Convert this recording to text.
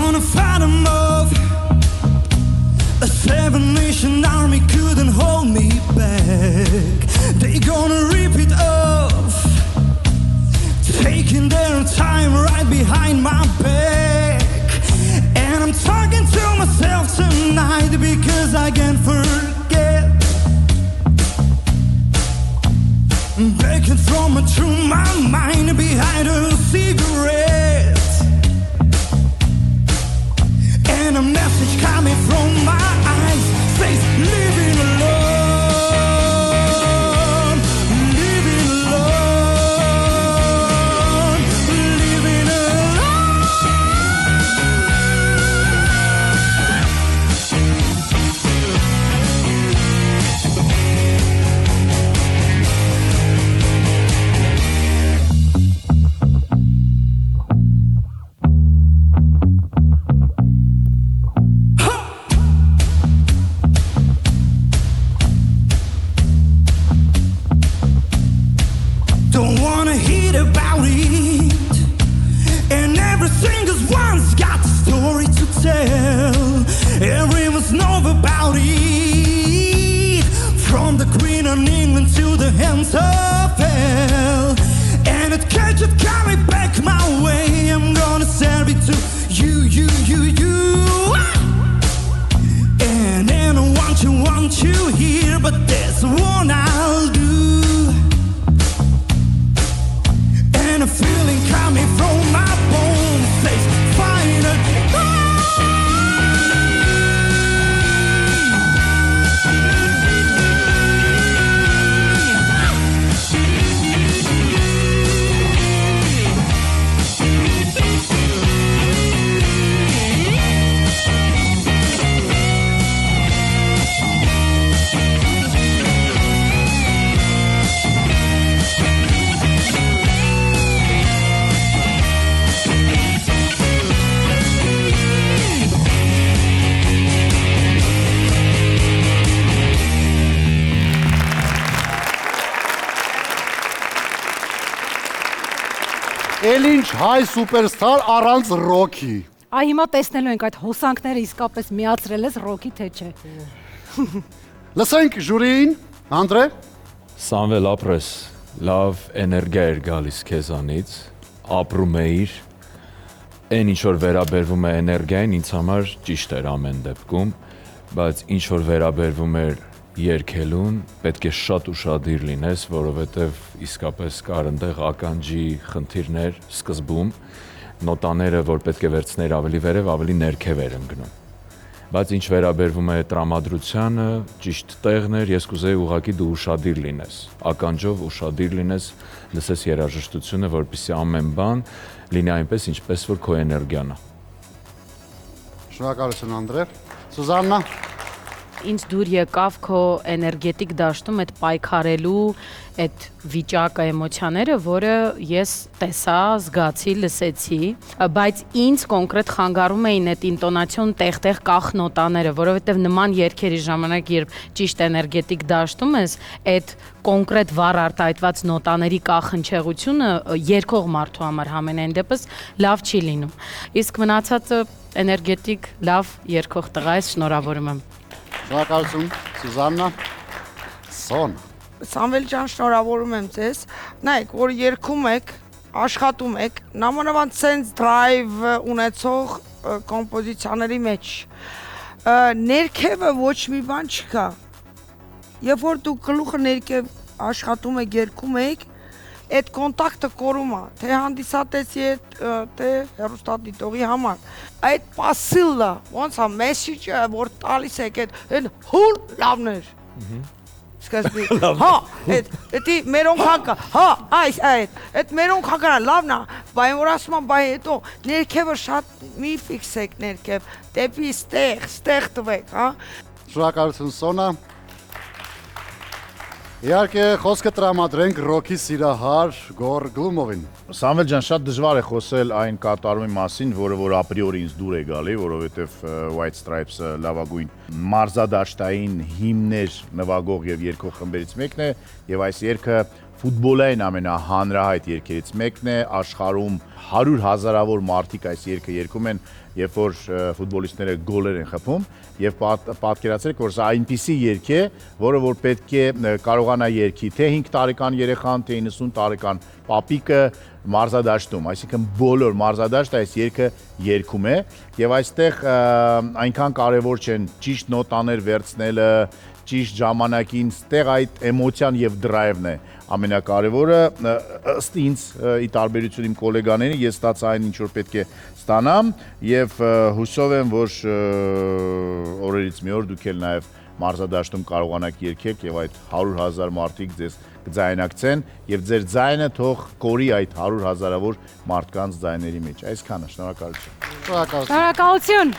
gonna fight 'em off. A 7-nation army couldn't hold me back. They gonna rip it off, taking their time right behind my back. And I'm talking to myself tonight because I can't forget. Breaking from through my mind behind a cigarette. And a message coming from my eyes says living alone, living alone, living alone. Don't wanna hear about it. And every single one's got a story to tell. Everyone's know about it. From the Queen of England to the hands of hell. And it catch it coming back my way. I'm gonna serve it to you, you, you, you. And then I want you here, but there's one I'll do. And a feeling coming from my bones says finally. Էլինչ հայ սուպերստար առանց ռոքի։ Այ հիմա տեսնելու ենք այդ հոսանքները իսկապես միացրել ես ռոքի թե չէ։ Լսենք ժյուրիին, Անդրե։ Սամվել ապրես, լավ էներգիա էր գալիս քեզանից, ապրում էիր, այն ինչ որ վերաբերվում է էներգիային ինձ համար ճիշտ էր ամեն դեպքում, բայց ինչ որ վերաբերվում էր երգելուն, պետք է շատ ուշադիր լինես, որովհետև իսկապես կար այնտեղ ականջի խնդիրներ սկզբում, նոտաները, որ պետք է վերցներ ավելի վերև, ավելի ներքև էր ընկնում։ Բայց ինչ վերաբերվում է տրամադրությանը, ճիշտ տեղն էր, ես կուզեի ուղղակի դու ուշադիր լինես, ականջով ուշադիր լինես, լսես երաժշտությունը, որպեսզի ամեն բան լինի այնպես, ինչպես որ քո էներգիան է։ Շնորհակալություն Անդրե։ Սուզաննա։ Ինձ դուր եկավ քո էներգետիկ դաշտում այդ պայքարելու այդ վիճակը, էմոցիաները, որը ես տեսա, զգացի, լսեցի, բայց ինձ կոնկրետ խանգարում էին այդ ինտոնացիոն տեղ-տեղ կախ նոտաները, որովհետև նման երգերի ժամանակ, երբ ճիշտ էներգետիկ դաշտում ես, այդ կոնկրետ վառ արտահայտված նոտաների կախնչեղությունը երգող մարդու համար համենայն դեպս լավ չի լինում։ Իսկ մնացածը էներգետիկ լավ երգող տղա ես, շնորհավորում եմ։ Շնորհակալություն, Սուզաննա։ Սոն։ Սամվել ջան, շնորհավորում եմ ձեզ։ Նայեք, որ երգում եք, աշխատում եք, նամանավանդ sense drive ունեցող կոմպոզիցիաների մեջ ներքևը ոչ մի բան չկա։ Երբ որ դու գլուխը ներքև աշխատում եք, երգում եք, այդ կոնտակտը կորում է, թե հանդիսատեսի հետ, թե հեռուստադիտողի համար։ Այդ պասիլը, ոնց է, մեսիջը, որ տալիս եք, այդ հուլ լավներ։ Սկզբի, հա, էդի մերոնք հակա, հա, այդ մերոնք հական է, լավն է, բայ որ ասում եմ, բայ հետո ներքևը շատ մի ֆիքսեք ներքև, դեպի ստեղ տվեք, հա։ Շնորհակալություն Սոնա։ Իհարկե խոսքը տրամադրենք ռոքի սիրահար Գոր Գլումովին։ Սամվել ջան, շատ դժվար է խոսել այն կատարումի մասին, որը որ ապրիորի ինձ դուր է գալի, որովհետև White Stripes-ը լավագույն մարզադաշտային հիմներ նվագող եւ երգող խմբերից մեկն է, եւ այս երգը ֆուտբոլային ամենահանրահայտ երգերից մեկն է, աշխարհում 100,000-ավոր մարդիկ այս երգը երգում են, երբ որ ֆուտբոլիստները գոլեր են խփում, եւ պատկերացրեք, որ սա այնպիսի երգ է, որը որ պետք է կարողանա երգի թե 5 տարեկան երեխան, թե 90 տարեկան պապիկը մարզադաշտում, այսինքն բոլոր մարզադաշտը այս երգը երգում է եւ այստեղ այնքան կարեւոր չեն ճիշտ նոտաներ վերցնելը, ճիշտ ժամանակին, ստեղ այդ էմոցիան եւ դրայվն է ամենակարևորը, ըստ ինձ ի տարբերություն իմ գոլեգաների, ես ստացա այն ինչ որ պետք է ստանամ եւ հուսով եմ, որ օրերից մի օր դուք էլ նաեւ մարզադաշտում կարողանաք երգել եւ այդ 100,000 մարդիկ ձեզ կձայնակցեն եւ ձեր ձայնը թող կորի այդ 100,000-ավոր մարդկանց ձայների մեջ։ Այսքանը, շնորհակալություն։ Շնորհակալություն։